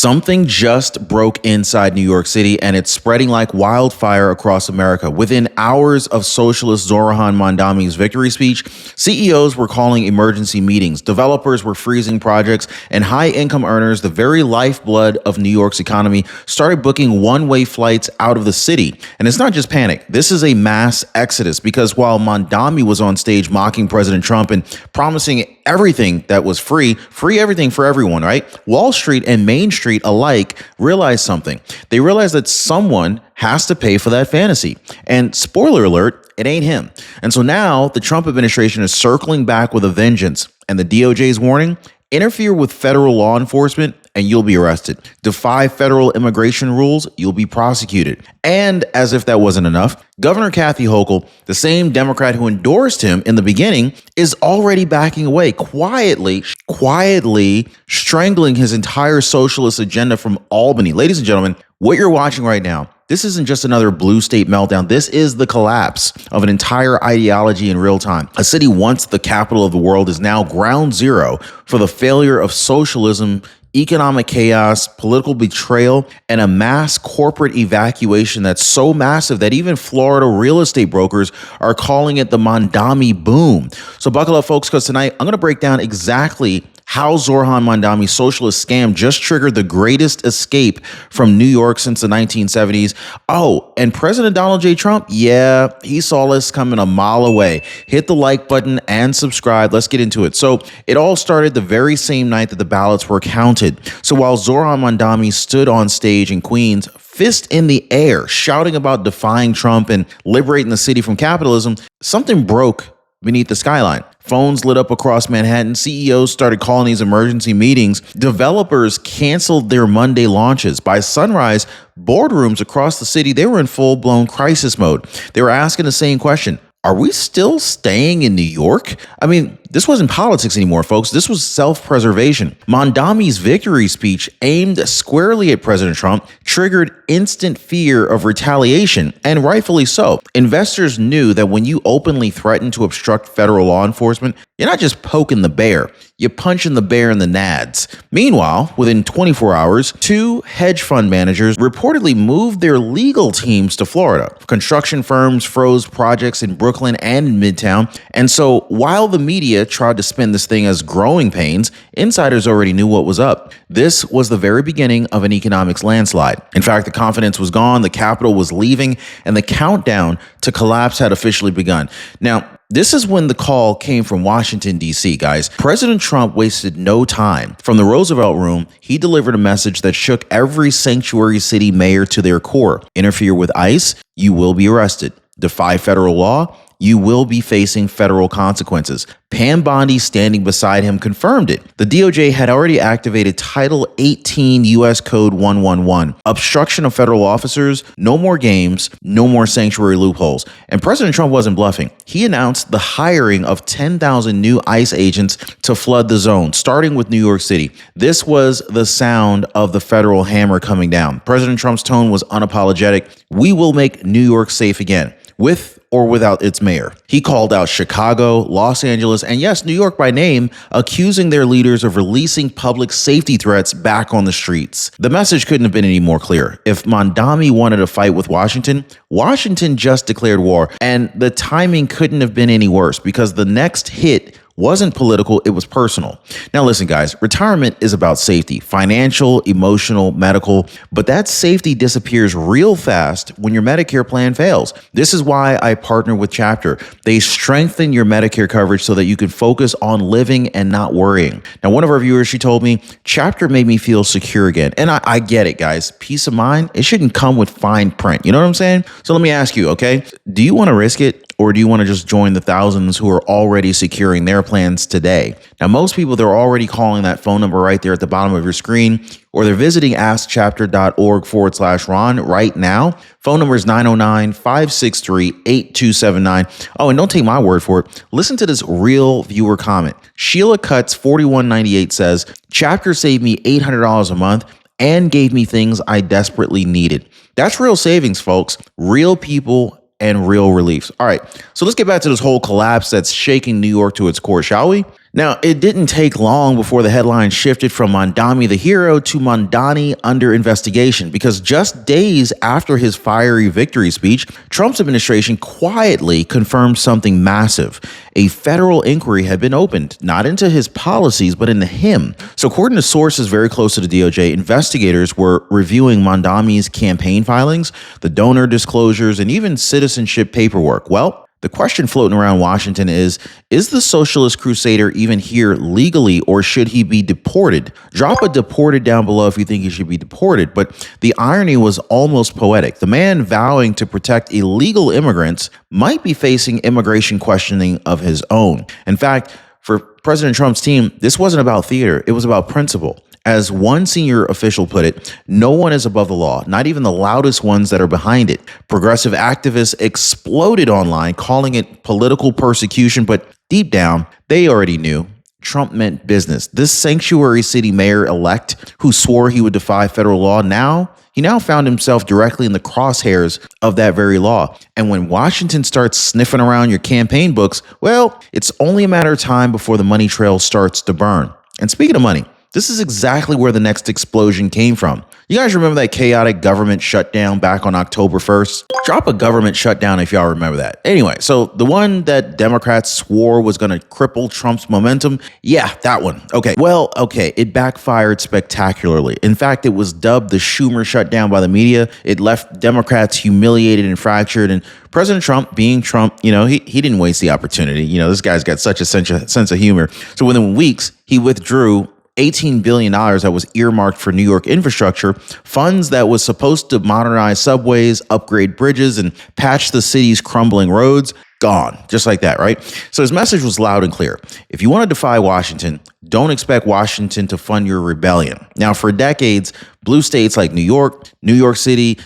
Something just broke inside New York City, and it's spreading like wildfire across America. Within hours of Socialist Zoran Mandami's victory speech, CEOs were calling emergency meetings, developers were freezing projects, and high-income earners, the very lifeblood of New York's economy, started booking one-way flights out of the city. And it's not just panic. This is a mass exodus, because while Mandami was on stage mocking President Trump and promising everything that was free everything for everyone, right? Wall Street and Main Street alike realized something. They realized that someone has to pay for that fantasy. And spoiler alert, it ain't him. And so now the Trump administration is circling back with a vengeance. And the DOJ's warning: interfere with federal law enforcement and you'll be arrested. Defy federal immigration rules, you'll be prosecuted. And as if that wasn't enough, Governor Kathy Hochul, the same Democrat who endorsed him in the beginning, is already backing away, quietly strangling his entire socialist agenda from Albany. Ladies and gentlemen, what you're watching right now, this isn't just another blue state meltdown. This is the collapse of an entire ideology in real time. A city once the capital of the world is now ground zero for the failure of socialism, economic chaos, political betrayal, and a mass corporate evacuation that's so massive that even Florida real estate brokers are calling it the Mandami boom. So buckle up, folks, because tonight I'm going to break down exactly how Zoran Mandami's socialist scam just triggered the greatest escape from New York since the 1970s. Oh, and President Donald J. Trump, yeah, he saw this coming a mile away. Hit the like button and subscribe. Let's get into it. So it all started the very same night that the ballots were counted. So while Zoran Mandami stood on stage in Queens, fist in the air, shouting about defying Trump and liberating the city from capitalism, something broke beneath the skyline. Phones lit up across Manhattan. CEOs started calling these emergency meetings. Developers canceled their Monday launches. By sunrise, boardrooms across the city, they were in full-blown crisis mode. They were asking the same question: are we still staying in New York? I mean, this wasn't politics anymore, folks. This was self-preservation. Mandami's victory speech, aimed squarely at President Trump, triggered instant fear of retaliation, and rightfully so. Investors knew that when you openly threaten to obstruct federal law enforcement, you're not just poking the bear, you're punching the bear in the nads. Meanwhile, within 24 hours, two hedge fund managers reportedly moved their legal teams to Florida. Construction firms froze projects in Brooklyn and in Midtown. And so while the media tried to spin this thing as growing pains, insiders already knew what was up. This was the very beginning of an economics landslide. In fact, the confidence was gone, the capital was leaving, and the countdown to collapse had officially begun. Now, this is when the call came from Washington, D.C., guys. President Trump wasted no time. From the Roosevelt Room, he delivered a message that shook every sanctuary city mayor to their core. Interfere with ICE, you will be arrested. Defy federal law, you will be facing federal consequences. Pam Bondi, standing beside him, confirmed it. The DOJ had already activated Title 18 U.S. Code 111, obstruction of federal officers, no more games, no more sanctuary loopholes. And President Trump wasn't bluffing. He announced the hiring of 10,000 new ICE agents to flood the zone, starting with New York City. This was the sound of the federal hammer coming down. President Trump's tone was unapologetic. We will make New York safe again, with or without its mayor. He called out Chicago, Los Angeles, and yes, New York by name, accusing their leaders of releasing public safety threats back on the streets. The message couldn't have been any more clear. If Mandami wanted a fight with Washington, Washington just declared war, and the timing couldn't have been any worse, because the next hit wasn't political, it was personal. Now listen, guys, retirement is about safety, financial, emotional, medical, but that safety disappears real fast when your Medicare plan fails. This is why I partner with Chapter. They strengthen your Medicare coverage so that you can focus on living and not worrying. Now, one of our viewers, she told me, Chapter made me feel secure again. And I get it, guys. Peace of mind, it shouldn't come with fine print. You know what I'm saying? So let me ask you, okay, do you want to risk it? Or do you want to just join the thousands who are already securing their plans today? Now, most people, they're already calling that phone number right there at the bottom of your screen, or they're visiting askchapter.org/Ron right now. Phone number is 909-563-8279. Oh, and don't take my word for it. Listen to this real viewer comment. Sheila Cuts 4198 says, Chapter saved me $800 a month and gave me things I desperately needed. That's real savings, folks. Real people and real reliefs. All right, so let's get back to this whole collapse that's shaking New York to its core, shall we? Now, it didn't take long before the headline shifted from Mandami the hero to Mamdani under investigation, because just days after his fiery victory speech, Trump's administration quietly confirmed something massive. A federal inquiry had been opened, not into his policies, but into him. So according to sources very close to the DOJ, investigators were reviewing Mandami's campaign filings, the donor disclosures, and even citizenship paperwork. Well, the question floating around Washington is the socialist crusader even here legally, or should he be deported? Drop a deported down below if you think he should be deported. But the irony was almost poetic. The man vowing to protect illegal immigrants might be facing immigration questioning of his own. In fact, for President Trump's team, this wasn't about theater. It was about principle. As one senior official put it, no one is above the law, not even the loudest ones that are behind it. Progressive activists exploded online, calling it political persecution, but deep down, they already knew Trump meant business. This sanctuary city mayor-elect who swore he would defy federal law, he now found himself directly in the crosshairs of that very law. And when Washington starts sniffing around your campaign books, well, it's only a matter of time before the money trail starts to burn. And speaking of money, this is exactly where the next explosion came from. You guys remember that chaotic government shutdown back on October 1st? Drop a government shutdown if y'all remember that. Anyway, so the one that Democrats swore was going to cripple Trump's momentum, yeah, that one. Okay, it backfired spectacularly. In fact, it was dubbed the Schumer shutdown by the media. It left Democrats humiliated and fractured, and President Trump, being Trump, he didn't waste the opportunity. This guy's got such a sense of humor. So within weeks, he withdrew $18 billion that was earmarked for New York infrastructure, funds that was supposed to modernize subways, upgrade bridges, and patch the city's crumbling roads. Gone, just like that, right? So his message was loud and clear. If you want to defy Washington, don't expect Washington to fund your rebellion. Now, for decades, blue states like New York City,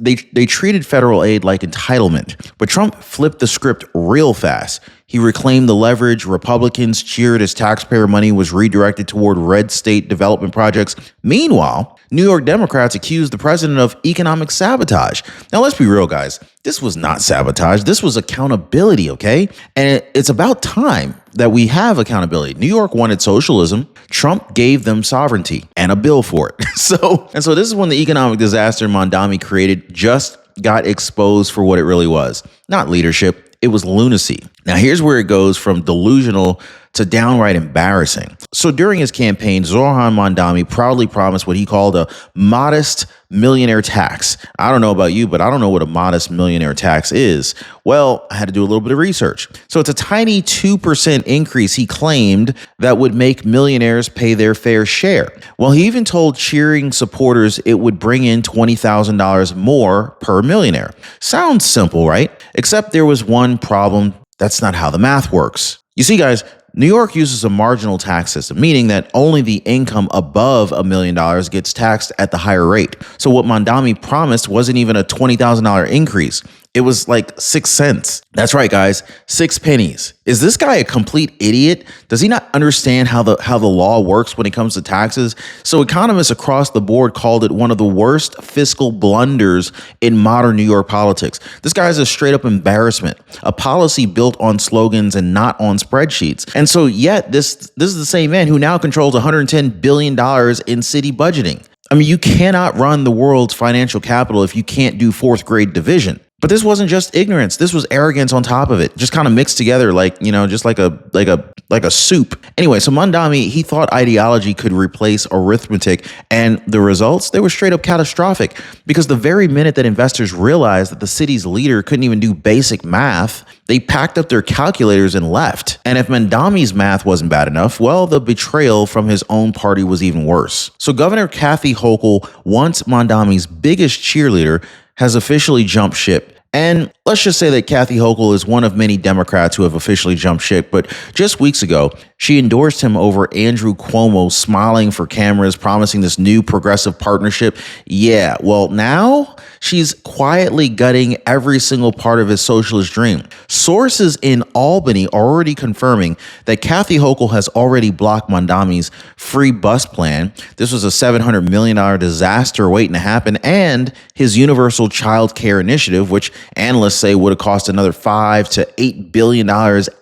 they treated federal aid like entitlement. But Trump flipped the script real fast. He reclaimed the leverage. Republicans cheered as taxpayer money was redirected toward red state development projects. Meanwhile, New York Democrats accused the president of economic sabotage. Now, let's be real, guys. This was not sabotage. This was accountability, okay? And it's about time that we have accountability. New York wanted socialism. Trump gave them sovereignty and a bill for it. So this is when the economic disaster Mandami created just got exposed for what it really was. Not leadership. It was lunacy. Now, here's where it goes from delusional to downright embarrassing. So during his campaign, Zoran Mandami proudly promised what he called a modest millionaire tax. I don't know about you, but I don't know what a modest millionaire tax is. Well, I had to do a little bit of research. So it's a tiny 2% increase he claimed that would make millionaires pay their fair share. Well, he even told cheering supporters it would bring in $20,000 more per millionaire. Sounds simple, right? Except there was one problem. That's not how the math works. You see, guys, New York uses a marginal tax system, meaning that only the income above $1 million gets taxed at the higher rate. So what Mandami promised wasn't even a $20,000 increase. It was like 6 cents. That's right, guys, 6 pennies. Is this guy a complete idiot? Does he not understand how the law works when it comes to taxes? So economists across the board called it one of the worst fiscal blunders in modern New York politics. This guy is a straight up embarrassment, a policy built on slogans and not on spreadsheets. And so yet this is the same man who now controls $110 billion in city budgeting. I mean, you cannot run the world's financial capital if you can't do fourth grade division. But this wasn't just ignorance. This was arrogance on top of it, just kind of mixed together like, just like a soup. Anyway, so Mandami, he thought ideology could replace arithmetic, and the results, they were straight up catastrophic, because the very minute that investors realized that the city's leader couldn't even do basic math, they packed up their calculators and left. And if Mandami's math wasn't bad enough, well, the betrayal from his own party was even worse. So Governor Kathy Hochul, once Mandami's biggest cheerleader, has officially jumped ship. And let's just say that Kathy Hochul is one of many Democrats who have officially jumped ship. But just weeks ago, she endorsed him over Andrew Cuomo, smiling for cameras, promising this new progressive partnership. Yeah, well, now she's quietly gutting every single part of his socialist dream. Sources in Albany are already confirming that Kathy Hochul has already blocked Mandami's free bus plan. This was a $700 million disaster waiting to happen, and his universal child care initiative, which analysts say would have cost another $5 to $8 billion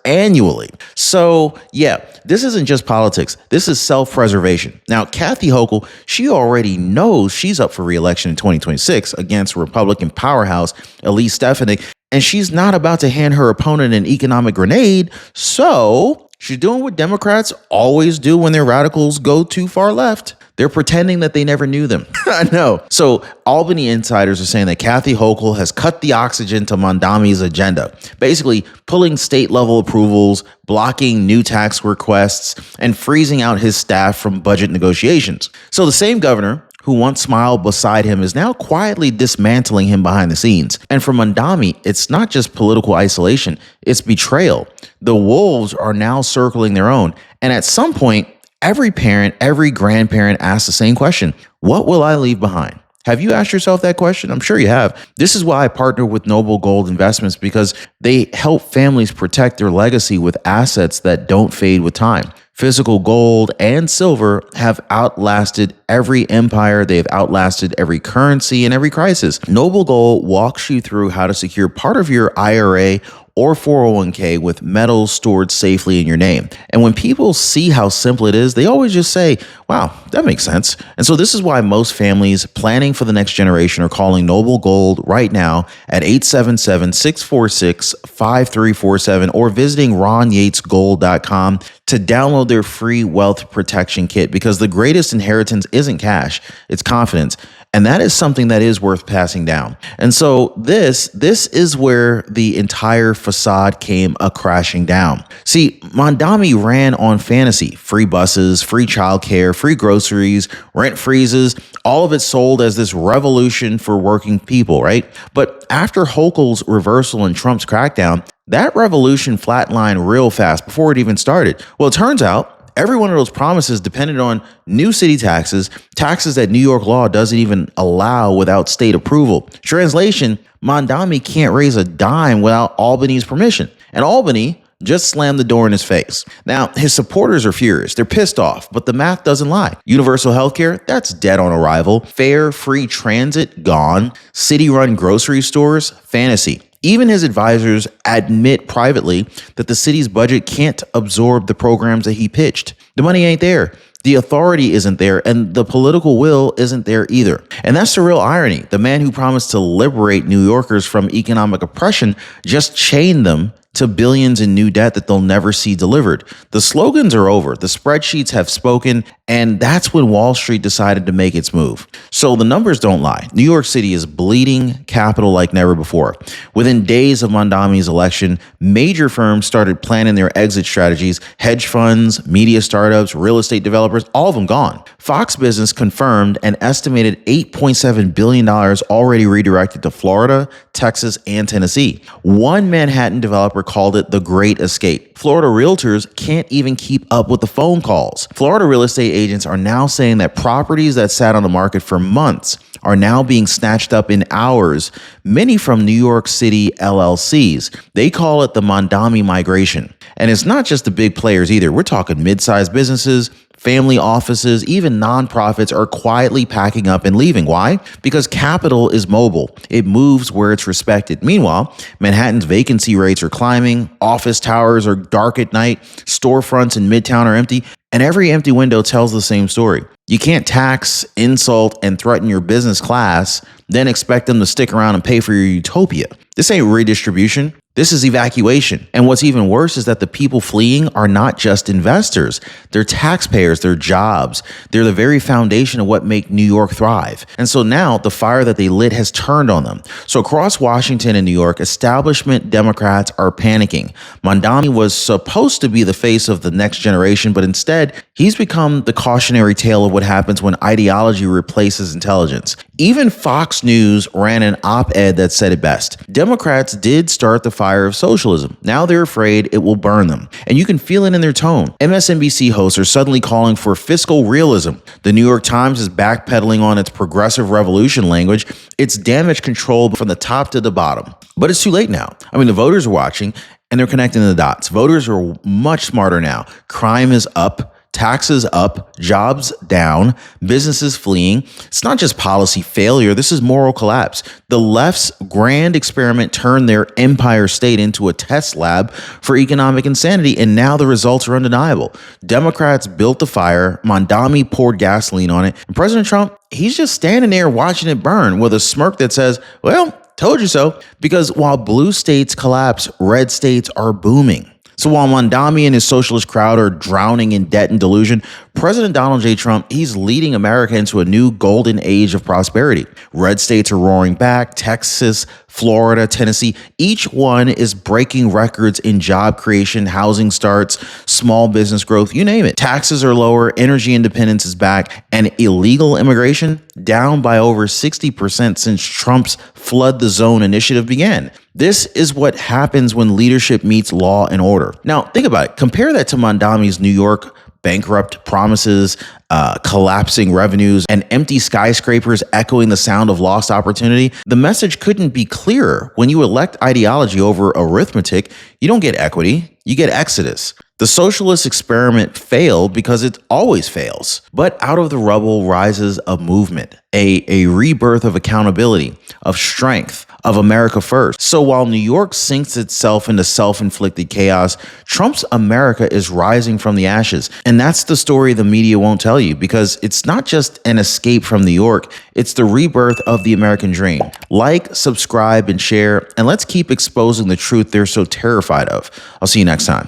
annually. So yeah, this isn't just politics. This is self-preservation. Now, Kathy Hochul, she already knows she's up for re-election in 2026 against Republican powerhouse Elise Stefanik, and she's not about to hand her opponent an economic grenade. So she's doing what Democrats always do when their radicals go too far left. They're pretending that they never knew them. I know. So Albany insiders are saying that Kathy Hochul has cut the oxygen to Mandami's agenda, basically pulling state level approvals, blocking new tax requests, and freezing out his staff from budget negotiations. So the same governor who once smiled beside him is now quietly dismantling him behind the scenes. And for Mandami, it's not just political isolation, it's betrayal. The wolves are now circling their own. And at some point, every parent, every grandparent asks the same question: what will I leave behind? Have you asked yourself that question? I'm sure you have. This is why I partner with Noble Gold Investments, because they help families protect their legacy with assets that don't fade with time. Physical gold and silver have outlasted every empire. They've outlasted every currency and every crisis. Noble Gold walks you through how to secure part of your IRA or 401k with metals stored safely in your name. And when people see how simple it is, they always just say, wow, that makes sense. And so this is why most families planning for the next generation are calling Noble Gold right now at 877-646-5347 or visiting RonYatesGold.com to download their free wealth protection kit, because the greatest inheritance isn't cash, it's confidence. And that is something that is worth passing down. And so this is where the entire facade came crashing down. See, Mandami ran on fantasy: free buses, free childcare, free groceries, rent freezes, all of it sold as this revolution for working people, right? But after Hochul's reversal and Trump's crackdown, that revolution flatlined real fast before it even started. Well, it turns out every one of those promises depended on new city taxes that New York law doesn't even allow without state approval. Translation: Mandami can't raise a dime without Albany's permission. And Albany just slammed the door in his face. Now, his supporters are furious. They're pissed off, but the math doesn't lie. Universal healthcare, that's dead on arrival. Fair, free transit, gone. City-run grocery stores, fantasy. Even his advisors admit privately that the city's budget can't absorb the programs that he pitched. The money ain't there. The authority isn't there, and the political will isn't there either. And that's the real irony. The man who promised to liberate New Yorkers from economic oppression just chained them to billions in new debt that they'll never see delivered. The slogans are over. The spreadsheets have spoken, and that's when Wall Street decided to make its move. So the numbers don't lie. New York City is bleeding capital like never before. Within days of Mandami's election, major firms started planning their exit strategies. Hedge funds, media startups, real estate developers, all of them gone. Fox Business confirmed an estimated $8.7 billion already redirected to Florida, Texas, and Tennessee. One Manhattan developer called it the Great Escape. Florida realtors can't even keep up with the phone calls. Florida real estate agents are now saying that properties that sat on the market for months are now being snatched up in hours, many from New York City LLCs. They call it the Mandami migration. And it's not just the big players either. We're talking mid-sized businesses, family offices, even nonprofits are quietly packing up and leaving. Why? Because capital is mobile. It moves where it's respected. Meanwhile, Manhattan's vacancy rates are climbing, office towers are dark at night, storefronts in Midtown are empty, and every empty window tells the same story. You can't tax, insult, and threaten your business class, then expect them to stick around and pay for your utopia. This ain't redistribution. This is evacuation. And what's even worse is that the people fleeing are not just investors. They're taxpayers, they're jobs. They're the very foundation of what make New York thrive. And so now the fire that they lit has turned on them. So across Washington and New York, establishment Democrats are panicking. Mandami was supposed to be the face of the next generation, but instead he's become the cautionary tale of what happens when ideology replaces intelligence. Even Fox News ran an op-ed that said it best. Democrats did start the fire of socialism. Now they're afraid it will burn them. And you can feel it in their tone. MSNBC hosts are suddenly calling for fiscal realism. The New York Times is backpedaling on its progressive revolution language. It's damage control from the top to the bottom. But it's too late now. I mean, the voters are watching and they're connecting the dots. Voters are much smarter now. Crime is up, taxes up, jobs down, businesses fleeing. It's not just policy failure. This is moral collapse. The left's grand experiment turned their empire state into a test lab for economic insanity, and now the results are undeniable. Democrats built the fire, Mandami poured gasoline on it, and President Trump, he's just standing there watching it burn with a smirk that says, well, told you so. Because while blue states collapse, red states are booming. So while Mandami and his socialist crowd are drowning in debt and delusion, President Donald J. Trump, he's leading America into a new golden age of prosperity. Red states are roaring back. Texas, Florida, Tennessee, each one is breaking records in job creation, housing starts, small business growth, you name it. Taxes are lower, energy independence is back, and illegal immigration down by over 60% since Trump's Flood the Zone initiative began. This is what happens when leadership meets law and order. Now, think about it. Compare that to Mandami's New York bankrupt promises, collapsing revenues, and empty skyscrapers echoing the sound of lost opportunity. The message couldn't be clearer. When you elect ideology over arithmetic, you don't get equity, you get exodus. The socialist experiment failed because it always fails. But out of the rubble rises a movement, a rebirth of accountability, of strength, of America first. So while New York sinks itself into self-inflicted chaos, Trump's America is rising from the ashes. And that's the story the media won't tell you, because it's not just an escape from New York, it's the rebirth of the American dream. Like, subscribe, and share, and let's keep exposing the truth they're so terrified of. I'll see you next time.